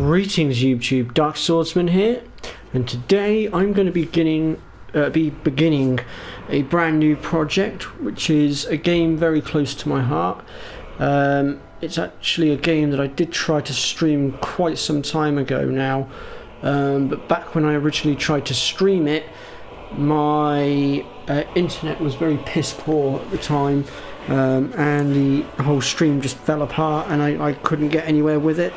Greetings YouTube, Dark Swordsman here, and today I'm going to be beginning a brand new project, which is a game very close to my heart. It's actually a game that I did try to stream quite some time ago now, but back when I originally tried to stream it, my internet was very piss poor at the time, and the whole stream just fell apart and I couldn't get anywhere with it.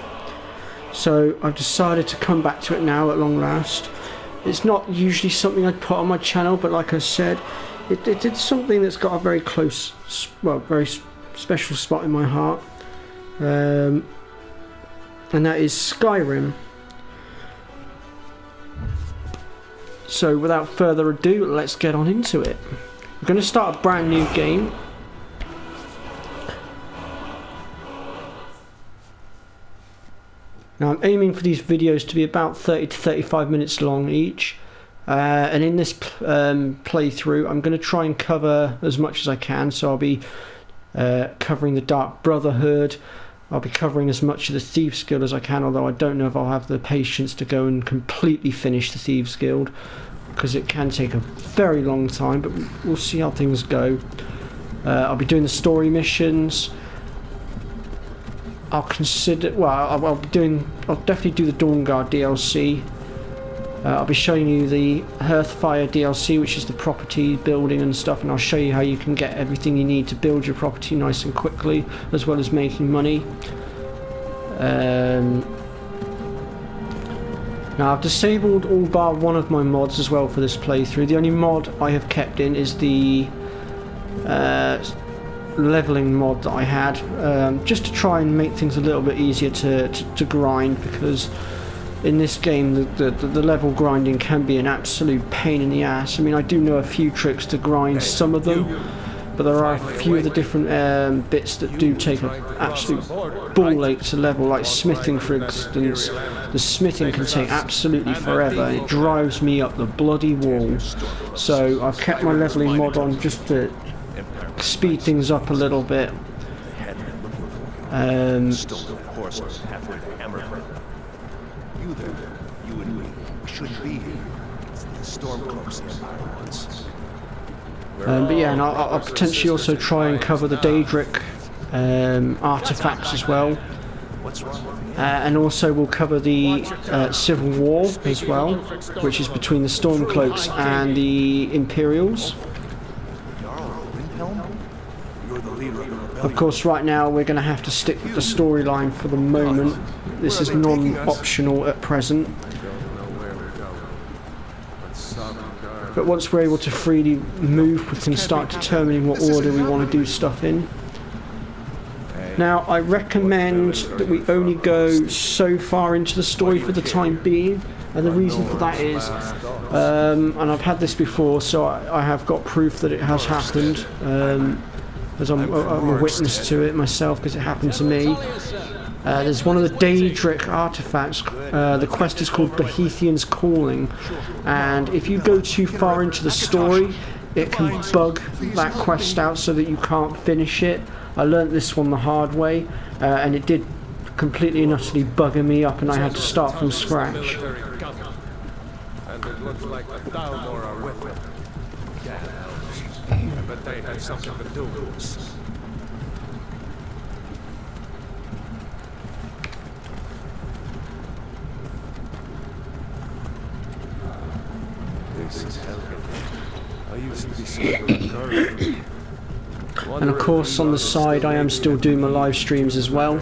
So I've decided to come back to it now at long last. It's not usually something I'd put on my channel, but like I said, it's something that's got a very close, well, very special spot in my heart, and that is Skyrim. So without further ado, let's get on into it. We're going to start a brand new game. Now I'm aiming for these videos to be about 30 to 35 minutes long each, and in this playthrough I'm going to try and cover as much as I can. So I'll be covering the Dark Brotherhood, I'll be covering as much of the Thieves Guild as I can, although I don't know if I'll have the patience to go and completely finish the Thieves Guild, because it can take a very long time, but we'll see how things go. I'll be doing the story missions. I'll definitely do the Dawnguard DLC. I'll be showing you the Hearthfire DLC, which is the property building and stuff, and I'll show you how you can get everything you need to build your property nice and quickly, as well as making money. Now I've disabled all bar one of my mods as well for this playthrough. The only mod I have kept in is the leveling mod that I had, just to try and make things a little bit easier to grind, because in this game the level grinding can be an absolute pain in the ass. I mean, I do know a few tricks to grind some of them, but there are a few of the different bits that do take an absolute ball ache to level, like smithing for instance. The smithing can take absolutely forever, and it drives me up the bloody wall. So I've kept my leveling mod on just to speed things up a little bit. But yeah, and I'll potentially also try and cover the Daedric artifacts as well, and also we'll cover the Civil War as well, which is between the Stormcloaks and the Imperials. Of course, right now we're going to have to stick with the storyline for the moment. This is non-optional at present. But once we're able to freely move, we can start determining what order we want to do stuff in. Now, I recommend that we only go so far into the story for the time being, and the reason for that is, and I've had this before, so I have got proof that it has happened, as I'm a witness to it myself, because it happened to me. There's one of the Daedric artifacts, the quest is called Bohethian's Calling, and if you go too far into the story, it can bug that quest out so that you can't finish it. I learnt this one the hard way, and it did completely and utterly bugger me up, and I had to start from scratch. And it looks like the Thalmor are with them. But they had something to do with this. This is helgen. I used to be scared. And of course, on the side, I am still doing my live streams as well.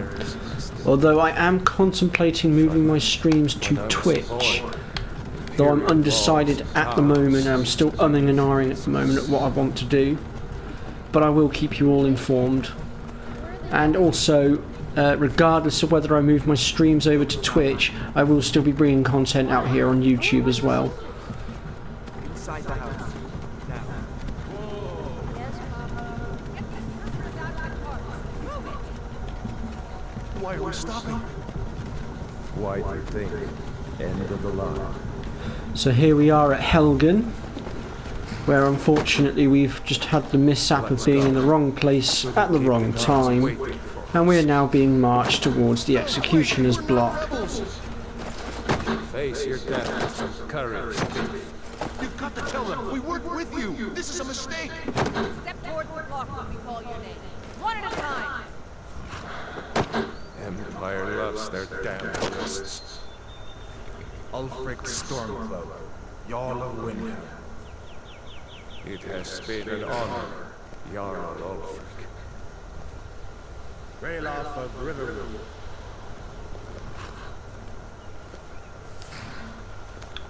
Although I am contemplating moving my streams to Twitch. Though I'm undecided at the moment, I'm still umming and ahhing at the moment at what I want to do. But I will keep you all informed. And also, regardless of whether I move my streams over to Twitch, I will still be bringing content out here on YouTube as well. Inside the house. Now. Why are we stopping? Why do you think? End of the line. So here we are at Helgen, where unfortunately we've just had the mishap of being in the wrong place at the wrong time, and we are now being marched towards the executioner's block. Face your death with some courage, thief. You've got to tell them we worked with you. This is a mistake. Step towards the block when we call your name. One at a time. Empire loves their damn tourists. Ulfric Stormcloak, Jarl of Windhelm. It has been an honor, Jarl Ulfric. Ralof of Riverwood.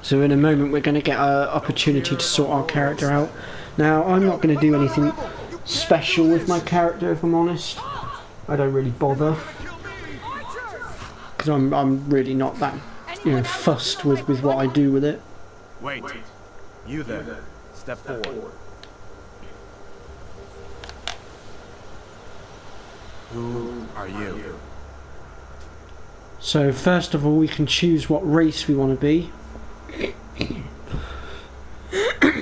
So in a moment we're going to get an opportunity to sort our character out. Now I'm not going to do anything special with my character, if I'm honest. I don't really bother, because I'm really not that, fussed with what I do with it. Wait. You there. Step forward. Who are you? So first of all, we can choose what race we want to be.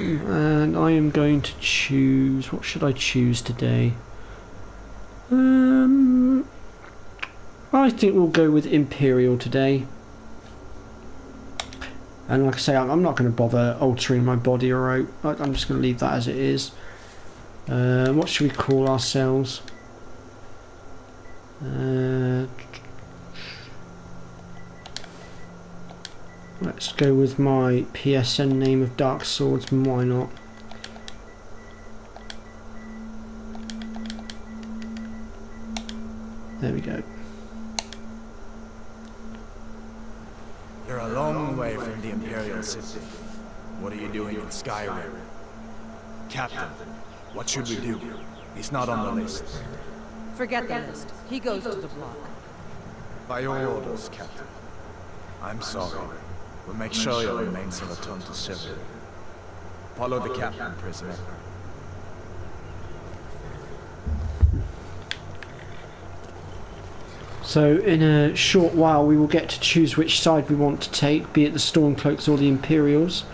And I am going to choose, what should I choose today? I think we'll go with Imperial today. And like I say, I'm not going to bother altering my body or out. I'm just going to leave that as it is. What should we call ourselves? Let's go with my PSN name of Dark Swordsman, why not? There we go. You're a long way from the Imperial City. What are you doing in Skyrim? Captain, what should we do? He's not on the list. Forget the list. He goes to the block. By your orders, Captain. I'm sorry. We'll make sure your remains are returned to Sivir. Follow the captain, prisoner. So in a short while we will get to choose which side we want to take, be it the Stormcloaks or the Imperials.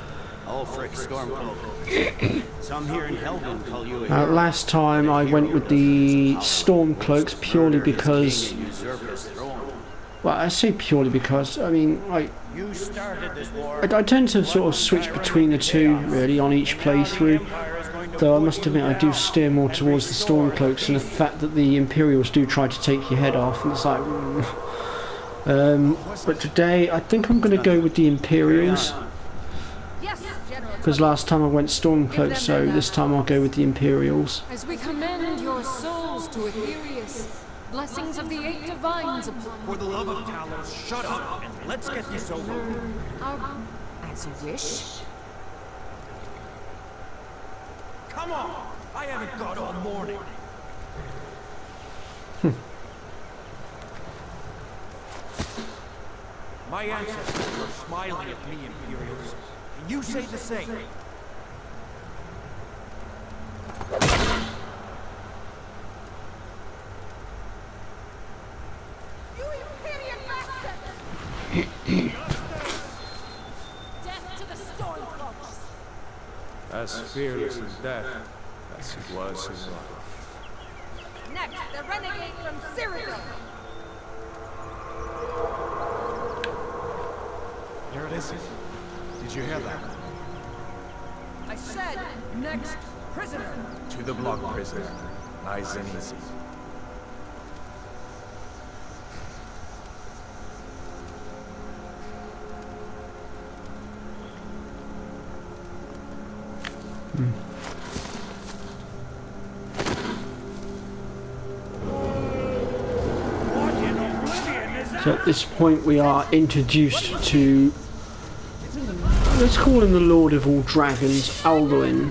Ulfric Stormcloak. Some here in Helgen call you Last time I went with the Stormcloaks purely because... Well, I say purely because, I mean, I tend to sort of switch between the two, really, on each playthrough. Though I must admit I do steer more towards the Stormcloaks, and the fact that the Imperials do try to take your head off, and it's like... but today, I think I'm going to go with the Imperials. Because last time I went Stormcloaks, so this time I'll go with the Imperials. As we commend your souls to Aetherius, blessings of the eight divines upon you. For the love of Talos, shut up and let's get this over. As you wish. Come on! I haven't got all morning. My ancestors were smiling at me, Imperials. Can you say the same? You Imperial bastards! Death to the Stormcloaks! As fearless in death as he was in life. Next, the renegade from Cyrodiil! Here it is. Did you hear that? I said, next, prisoner! To the block, prisoner. Nice and easy. So at this point we are introduced to, let's call him the Lord of all Dragons, Alduin.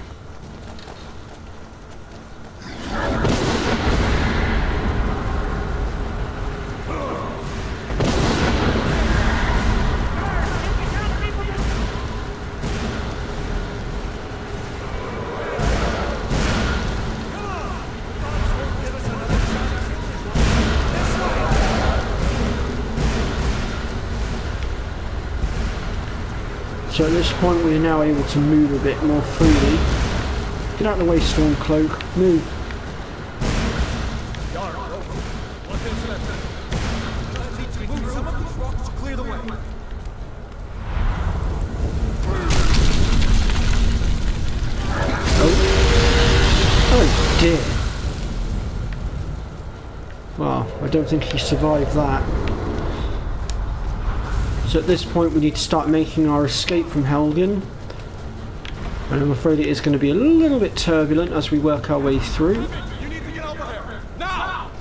So at this point we are now able to move a bit more freely. Get out of the way, Stormcloak. Move. Move some of these rocks to clear the way. don't think he survived that. So at this point we need to start making our escape from Helgen. And I'm afraid it is going to be a little bit turbulent as we work our way through. You need to get over there! Now!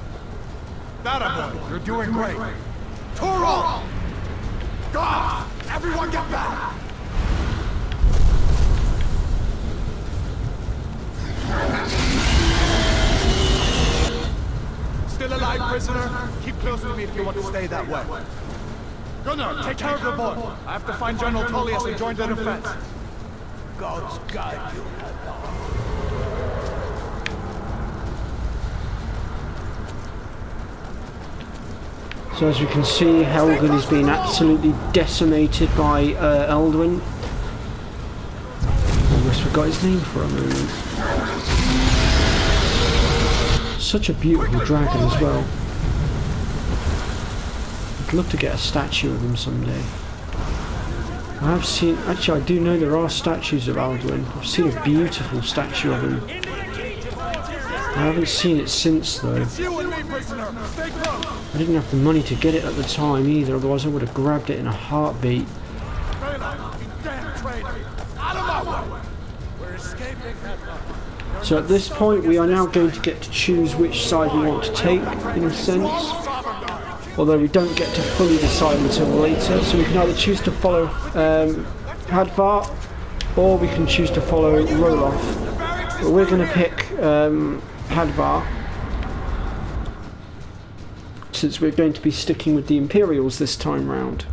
That boy, you're doing great. Toro! God! Everyone get back! Still alive, prisoner? Keep close to me if you want to stay that way. Gunnar, take care of the boy. I have to find General Tullius and join the defense. God's guide you. So as you can see, Helgen is being absolutely decimated by Elduin. Almost forgot his name for a moment. Such a beautiful dragon as well. I'd love to get a statue of him someday. I have seen, actually I do know there are statues of Elduin. I've seen a beautiful statue of him. I haven't seen it since though. I didn't have the money to get it at the time either, otherwise I would have grabbed it in a heartbeat. So at this point we are now going to get to choose which side we want to take, in a sense. Although we don't get to fully decide until later, so we can either choose to follow Hadvar, or we can choose to follow Roloff. But we're going to pick Hadvar, since we're going to be sticking with the Imperials this time round.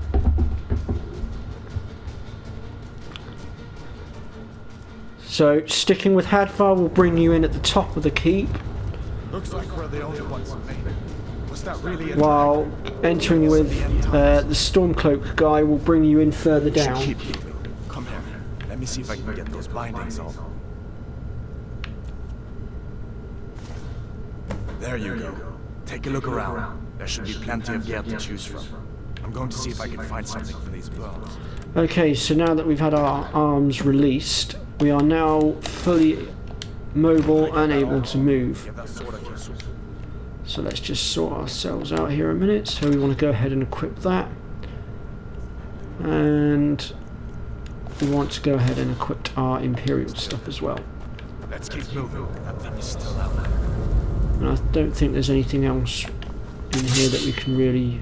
So sticking with Hadvar will bring you in at the top of the keep. Looks like we're the only ones who made it. Was that really while entering with the Stormcloak guy will bring you in further down. Keep moving. Come here. Let me see if I can get those bindings off. There you go. Take a look around. There should be plenty of gear to choose from. I'm going to see if I can find something for these bones. Okay, so now that we've had our arms released, we are now fully mobile and able to move. So let's just sort ourselves out here a minute. So we want to go ahead and equip that. And we want to go ahead and equip our Imperial stuff as well. Let's keep moving. That thing is still out there. And I don't think there's anything else in here that we can really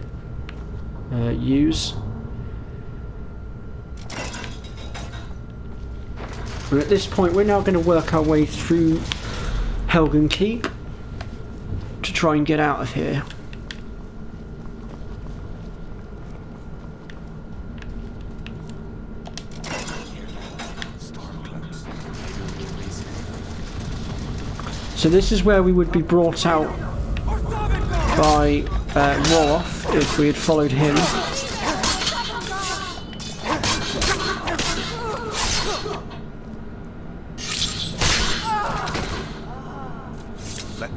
use. And at this point we're now going to work our way through Helgen Keep to try and get out of here. So this is where we would be brought out by Roloff if we had followed him.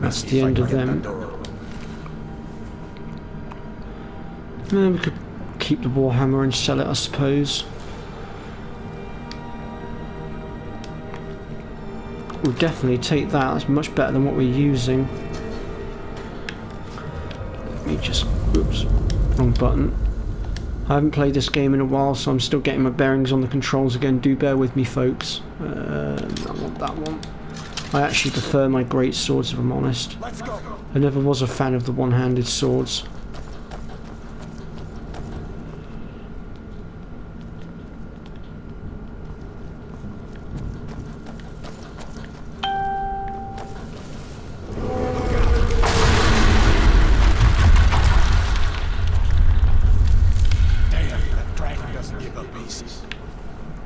That's the end of them. We could keep the Warhammer and sell it, I suppose. We'll definitely take that. That's much better than what we're using. Let me just... oops, wrong button. I haven't played this game in a while, so I'm still getting my bearings on the controls again. Do bear with me, folks. I want that one. I actually prefer my great swords, if I'm honest. I never was a fan of the one-handed swords.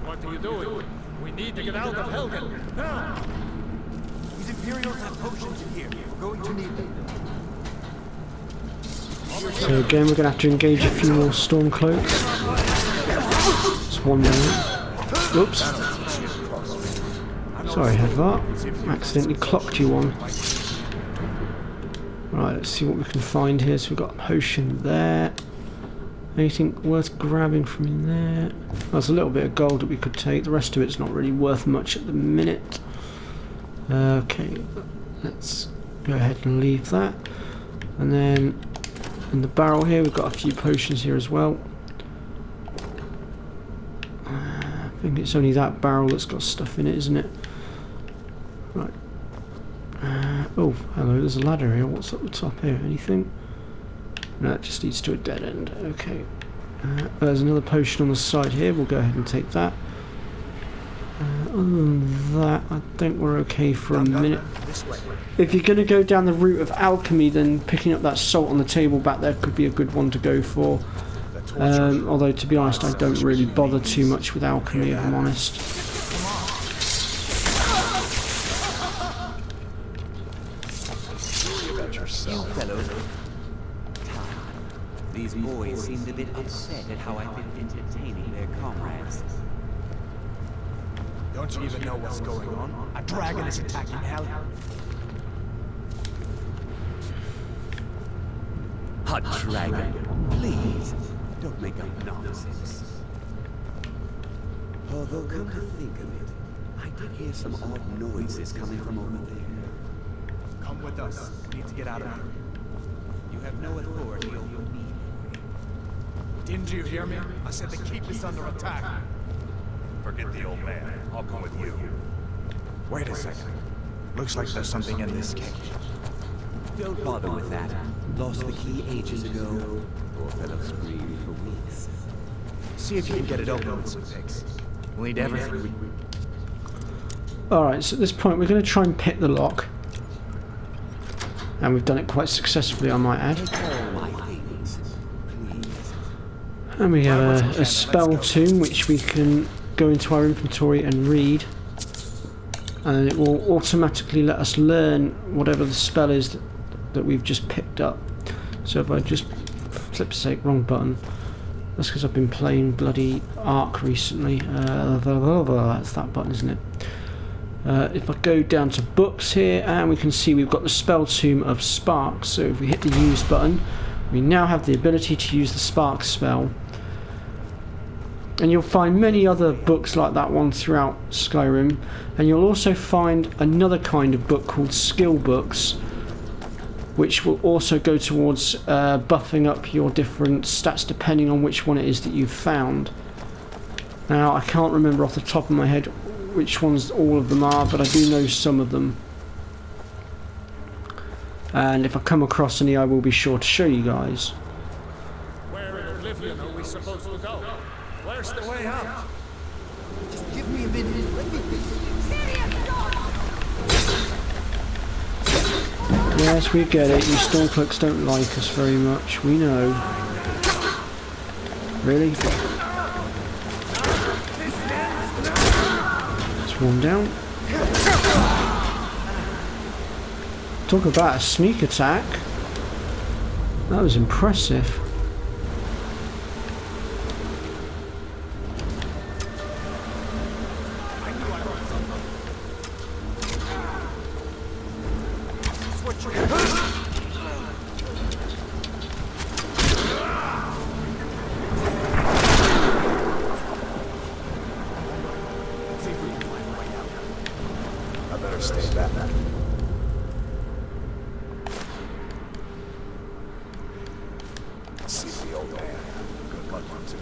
What are you doing? We need to get out of Helgen. Now! These Imperials have potions in here. We're going to need them. So again, we're going to have to engage a few more Stormcloaks. It's 1 minute. Oops. Sorry, Hadvar. Accidentally clocked you on. Right, let's see what we can find here. So we've got a potion there. Anything worth grabbing from in there? There's a little bit of gold that we could take. The rest of it's not really worth much at the minute. Okay, let's go ahead and leave that. And then in the barrel here. We've got a few potions here as well. I think it's only that barrel that's got stuff in it, isn't it? Right. Oh, hello, there's a ladder here. What's up the top here? Anything? No, it just leads to a dead end. Okay. There's another potion on the side here. We'll go ahead and take that. Other than that, I think we're okay for a minute. If you're going to go down the route of alchemy, then picking up that salt on the table back there could be a good one to go for. Although, to be honest, I don't really bother too much with alchemy, if I'm honest. These boys seemed a bit upset at how I've been entertaining their comrades. Don't you even know what's going on? A dragon is attacking hell. A dragon? Please, don't make up nonsense. Although, come to think of it, I did hear some odd noises coming from over there. Come with us. We need to get out of here. You have no authority over me. Didn't you hear me? I said the keep is under attack. Forget the old man. I'll come with you. Wait a second. Looks like there's something in this cage. Don't bother with that. Lost the key ages ago. Poor fellow screamed for weeks. See if you can get it open with some picks. We'll need everything. Alright, so at this point we're going to try and pick the lock. And we've done it quite successfully, I might add. Take all my things, please. And we have a spell tome which we can go into our inventory and read. And it will automatically let us learn whatever the spell is that we've just picked up. So if I just flip's sake, wrong button. That's because I've been playing bloody Ark recently. That's that button, isn't it? If I go down to books here, and we can see we've got the spell tome of Sparks. So if we hit the use button, we now have the ability to use the Spark spell. And you'll find many other books like that one throughout Skyrim, and you'll also find another kind of book called skill books, which will also go towards buffing up your different stats depending on which one it is that you've found. Now I can't remember off the top of my head which ones all of them are, but I do know some of them. And if I come across any, I will be sure to show you guys. Where in Oblivion are we supposed to go? Where's the way out? Just give me a minute. Let me think. Yes, we get it. You Stormcloaks don't like us very much. We know. Really? That's one down. Talk about a sneak attack. That was impressive. I better stay back. See the old man. Good luck on it.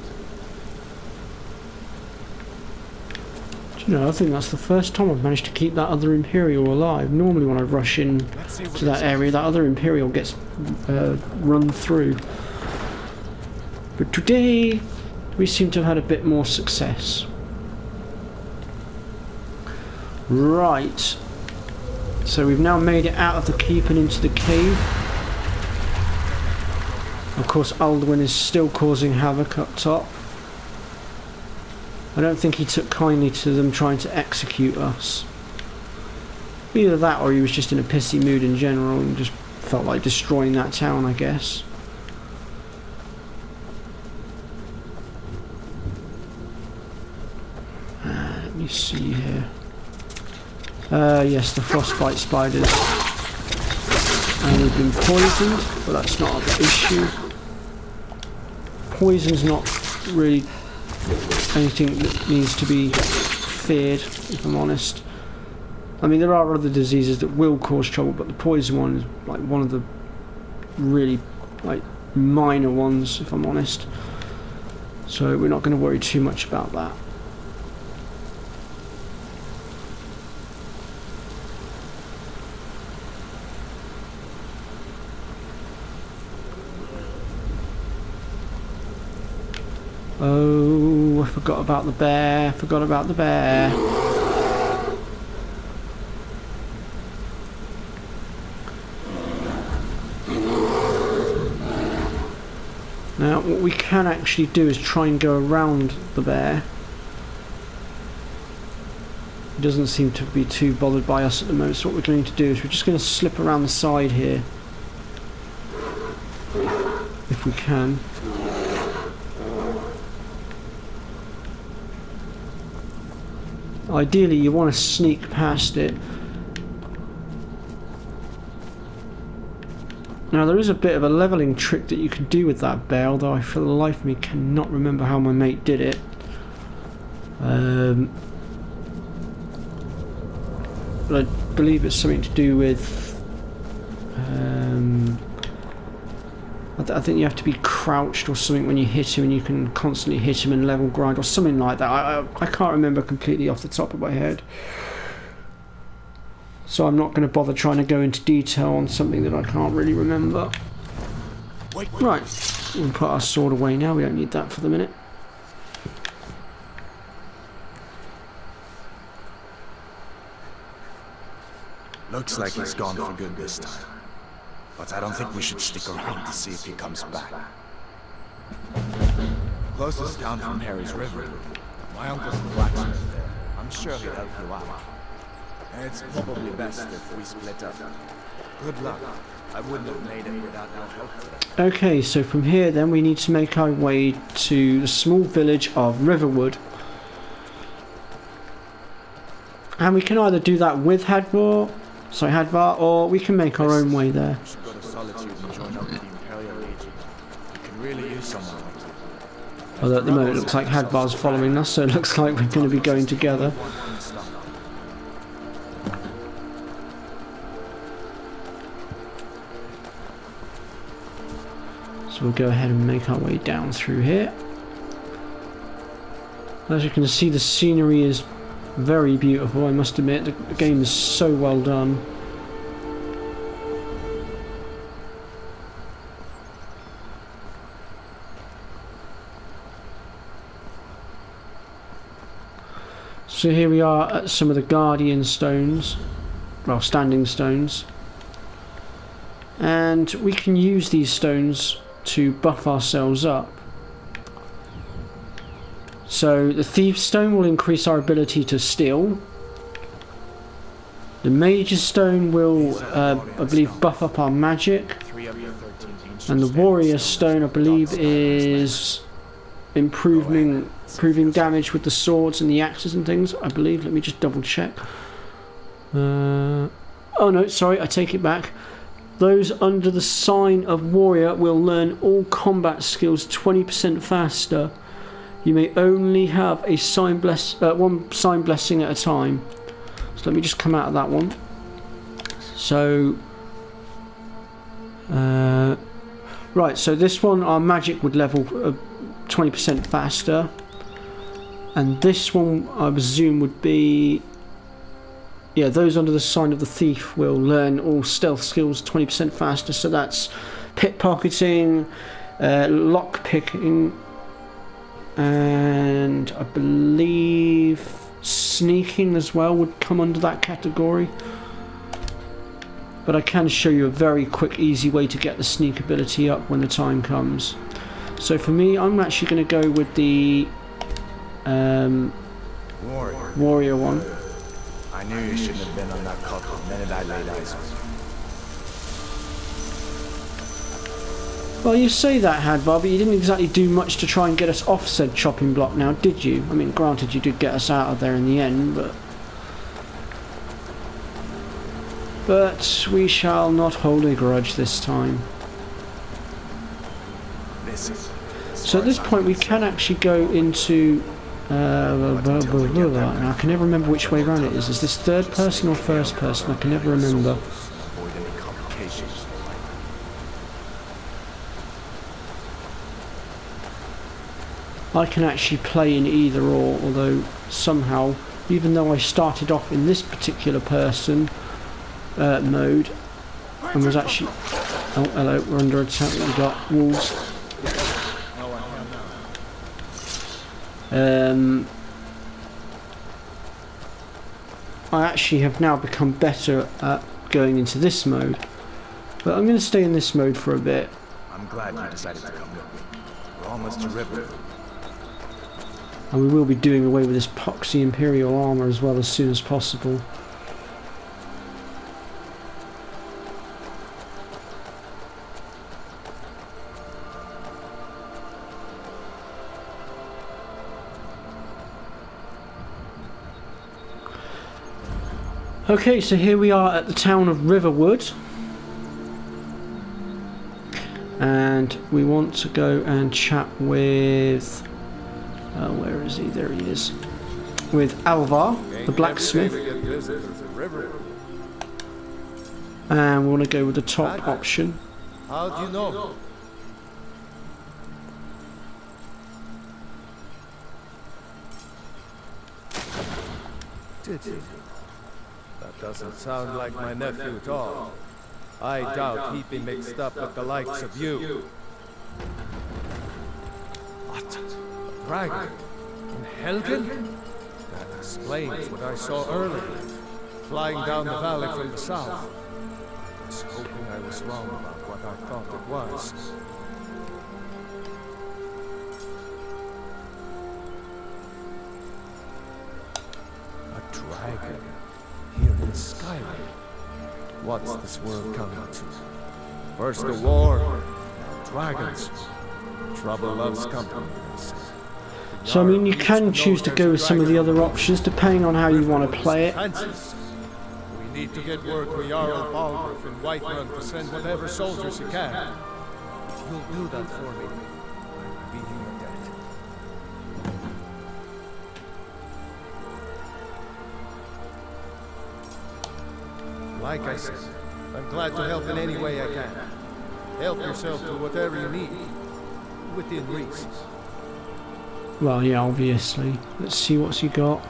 Do you know, I think that's the first time I've managed to keep that other Imperial alive. Normally when I rush in to that area, that other Imperial gets run through. But today, we seem to have had a bit more success. Right. So we've now made it out of the keep and into the cave. Of course, Alduin is still causing havoc up top. I don't think he took kindly to them trying to execute us. Either that or he was just in a pissy mood in general and just felt like destroying that town, I guess. Let me see here. Yes, the frostbite spiders. And they've been poisoned, but that's not an issue. Poison's not really anything that needs to be feared, if I'm honest. I mean, there are other diseases that will cause trouble, but the poison one is like one of the really like minor ones, if I'm honest. So we're not going to worry too much about that. Oh, I forgot about the bear. Forgot about the bear. Now, what we can actually do is try and go around the bear. He doesn't seem to be too bothered by us at the moment, so what we're going to do is we're just going to slip around the side here. If we can. Ideally, you want to sneak past it. Now, there is a bit of a levelling trick that you can do with that bear, although I for the life of me cannot remember how my mate did it. But I believe it's something to do with... I think you have to be crouched or something when you hit him, and you can constantly hit him and level grind or something like that. I can't remember completely off the top of my head. So I'm not going to bother trying to go into detail on something that I can't really remember. Right, we'll put our sword away now, we don't need that for the minute. Looks like he's gone for good this time. But I don't think we should stick around to see if he comes back. Closest town from here is River. My uncle's the blacksmith there. I'm sure he'd help you out. It's probably best if we split up. Good luck. I wouldn't have made it without our help today. Okay, so from here then we need to make our way to the small village of Riverwood. And we can either do that with Hadvar, or we can make our own way there. We should go to Solitude and join up with the Imperial Legion. We can really use someone like you. Although at the moment it looks like Hadvar's following us, so it looks like we're going to be going together. So we'll go ahead and make our way down through here. As you can see, the scenery is very beautiful, I must admit. The game is so well done. So here we are at some of the Guardian stones, well, standing stones. And we can use these stones to buff ourselves up. So the Thief's Stone will increase our ability to steal. The Mage's Stone will, I believe, buff up our magic. And the Warrior's Stone, I believe, is improving damage with the swords and the axes and things, I believe. Let me just double check. Oh no, sorry, I take it back. Those under the sign of Warrior will learn all combat skills 20% faster. You may only have a one sign blessing at a time. So let me just come out of that one. So, right. So this one, our magic would level 20% faster, and this one, I presume, would be. Yeah, those under the sign of the thief will learn all stealth skills 20% faster. So that's pickpocketing, lock picking, and I believe sneaking as well would come under that category. But I can show you a very quick, easy way to get the sneak ability up when the time comes. So for me, I'm actually going to go with the warrior one. I knew you shouldn't have been on that cop the minute I laid eyes on you. Well, you say that, Hadvar, but you didn't exactly do much to try and get us off said chopping block now, did you? I mean, granted, you did get us out of there in the end, but we shall not hold a grudge this time. So at this point, we can actually go into... I can never remember which way around it is. Is this third person or first person? I can never remember. I can actually play in either or, although somehow, even though I started off in this particular person mode and was actually... Oh, hello, we're under attack. We've got wolves. I actually have now become better at going into this mode, but I'm going to stay in this mode for a bit. I'm glad you decided to come with me. We're almost to river. And we will be doing away with this poxy Imperial armour as well as soon as possible. Okay, so here we are at the town of Riverwood. And we want to go and chat with... where is he? There he is. With Alvar, the blacksmith. And we want to go with the top option. How do you know? Did he? That doesn't sound like my nephew at all. I doubt he'd be mixed up with the likes of you. What? A dragon? In Helgen? That explains what I saw earlier, flying down the valley from the south. I was hoping I was wrong about what I thought it was. A dragon? Here in Skyrim? What's this world coming to? First a war, now dragons. Trouble loves company, they say. So I mean, you can choose to go with some of the other options depending on how you want to play it. We need to get word to Jarl Balgruuf in Whiterun to send whatever soldiers he can. If you'll do that for me, I'll be in your debt. Like I said, I'm glad to help in any way I can. Help yourself to whatever you need, within reason. Well, yeah, obviously. Let's see what's he got.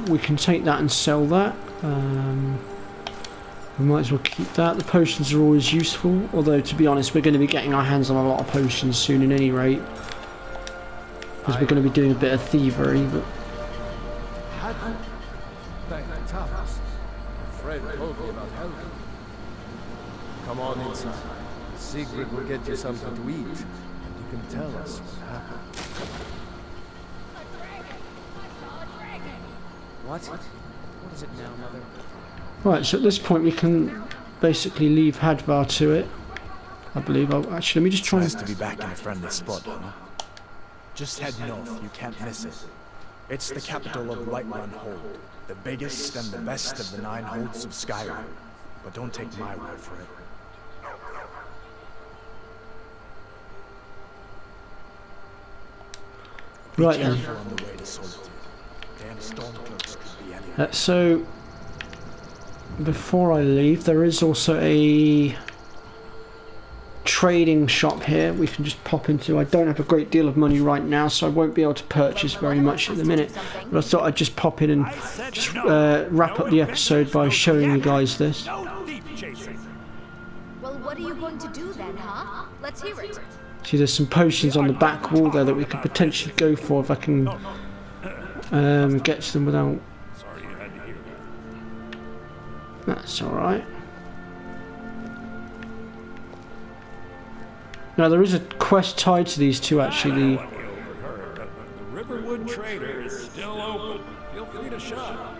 We can take that and sell that. We might as well keep that. The potions are always useful, although to be honest, we're going to be getting our hands on a lot of potions soon in any rate. Because we're going to be doing a bit of thievery, but... Thank the Thomas. Fred told me about Helgen. Come on inside. Sigrid will get you something to eat, and you can tell us what happened. A dragon! I saw a dragon! What? What is it now, Mother? Right, so at this point we can basically leave Hadvar to it. I believe. Actually, let me just try Nice and... to be back in a friendly spot, huh? Just head north, you can't miss it. It's the capital of Whiterun Hold, the biggest and the best of the 9 holds of Skyrim. But don't take my word for it. Be Right then. careful on the way to Solitude. Damn stormcloaks could be anywhere. So, before I leave, there is also a trading shop here we can just pop into. I don't have a great deal of money right now, so I won't be able to purchase very much at the minute. But I thought I'd just pop in and just wrap up the episode by showing you guys this. Well, what are you going to do then, huh? Let's hear it. See, there's some potions on the back wall there that we could potentially go for if I can get to them without... Sorry you had to hear that. That's alright. Now there is a quest tied to these two actually. I don't know what you overheard, but the Riverwood Trader is still open. Feel free to shop.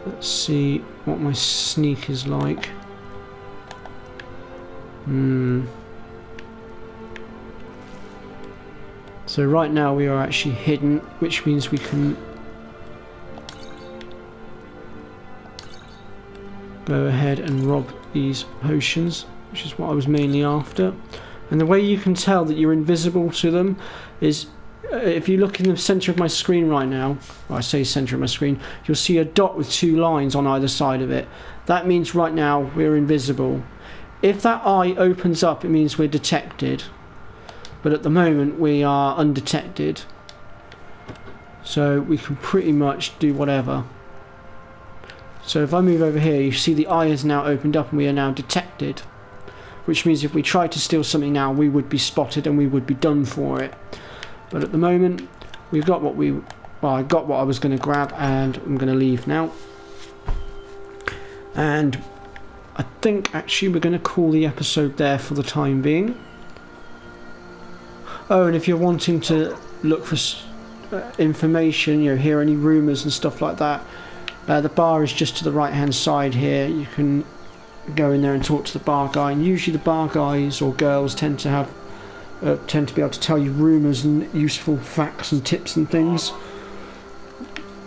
Let's see what my sneak is like. So right now we are actually hidden, which means we can go ahead and rob these potions, which is what I was mainly after. And the way you can tell that you're invisible to them is if you look in the center of my screen right now, or I say center of my screen, you'll see a dot with 2 lines on either side of it. That means right now we're invisible. If that eye opens up, it means we're detected. but at the moment we are undetected, so we can pretty much do whatever. So if I move over here, you see the eye is now opened up and we are now detected, which means if we tried to steal something now, we would be spotted and we would be done for it. But at the moment we've got what I got what I was going to grab, and I'm going to leave now. And I think actually we're going to call the episode there for the time being. Oh, and if you're wanting to look for information, you know, hear any rumours and stuff like that, the bar is just to the right hand side here. You can go in there and talk to the bar guy, and usually the bar guys or girls tend to be able to tell you rumours and useful facts and tips and things.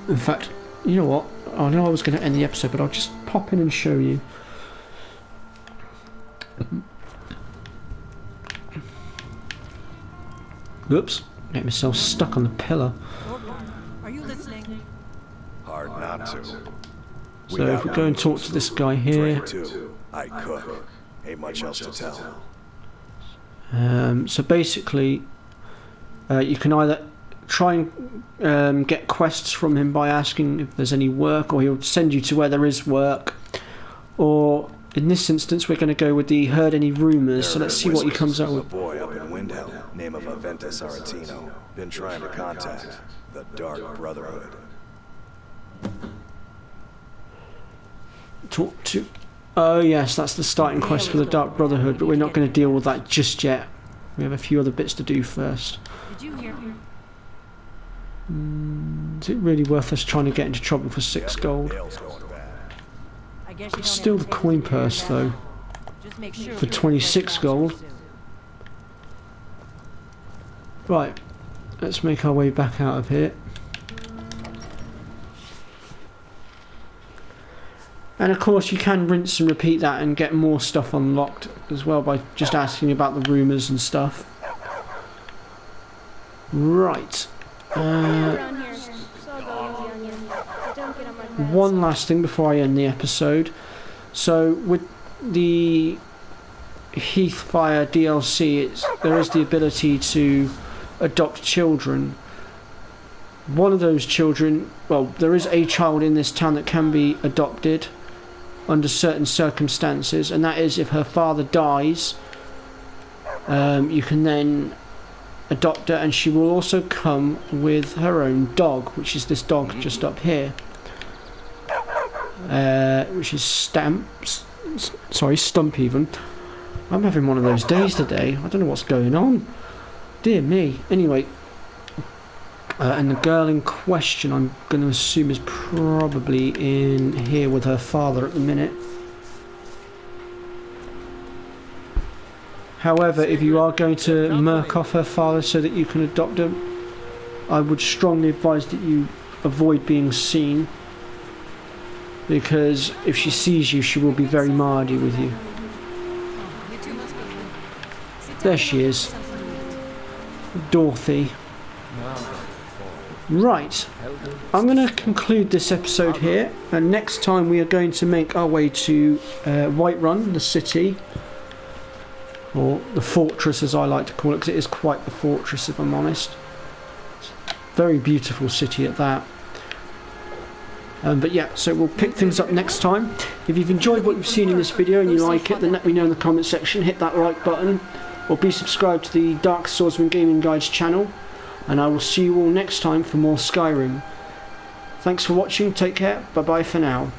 In fact, you know what? I know I was going to end the episode, but I'll just pop in and show you. Whoops, get myself stuck on the pillar. Are you listening? Hard not to. So if we go and talk to this guy here. I cook. Ain't much else to tell. So basically, you can either try and get quests from him by asking if there's any work, or he'll send you to where there is work, or in this instance we're going to go with the heard any rumours, so let's see what he comes out with. A boy up in Windhelm, name of Aventus Aretino, been trying to contact the Dark Brotherhood. Talk to... Oh yes, that's the starting quest for the Dark Brotherhood, but we're not going to deal with that just yet. We have a few other bits to do first. Did you hear me? Is it really worth us trying to get into trouble for 6 gold? I guess you It's still the coin purse though, Just make sure for 26 gold. Right, let's make our way back out of here. And of course you can rinse and repeat that and get more stuff unlocked as well by just asking about the rumours and stuff. Right. One last thing before I end the episode. So with the Heathfire DLC, there is the ability to adopt children. One of those children, well, there is a child in this town that can be adopted under certain circumstances, and that is if her father dies, you can then adopt her, and she will also come with her own dog, which is this dog just up here, which is Stump even. I'm having one of those days today. I don't know what's going on. Dear me. Anyway, and the girl in question, I'm going to assume, is probably in here with her father at the minute. However, if you are going to murk off her father so that you can adopt him, I would strongly advise that you avoid being seen, because if she sees you, she will be very mardy with you. There she is, Dorothy. Right, I'm going to conclude this episode here, and next time we are going to make our way to Whiterun, the city, or the fortress as I like to call it, because it is quite the fortress if I'm honest. Very beautiful city at that. But yeah, so we'll pick things up next time. If you've enjoyed what you've seen in this video and you like it, then let me know in the comment section, hit that like button, or be subscribed to the Dark Swordsman Gaming Guides channel. And I will see you all next time for more Skyrim. Thanks for watching, take care, bye bye for now.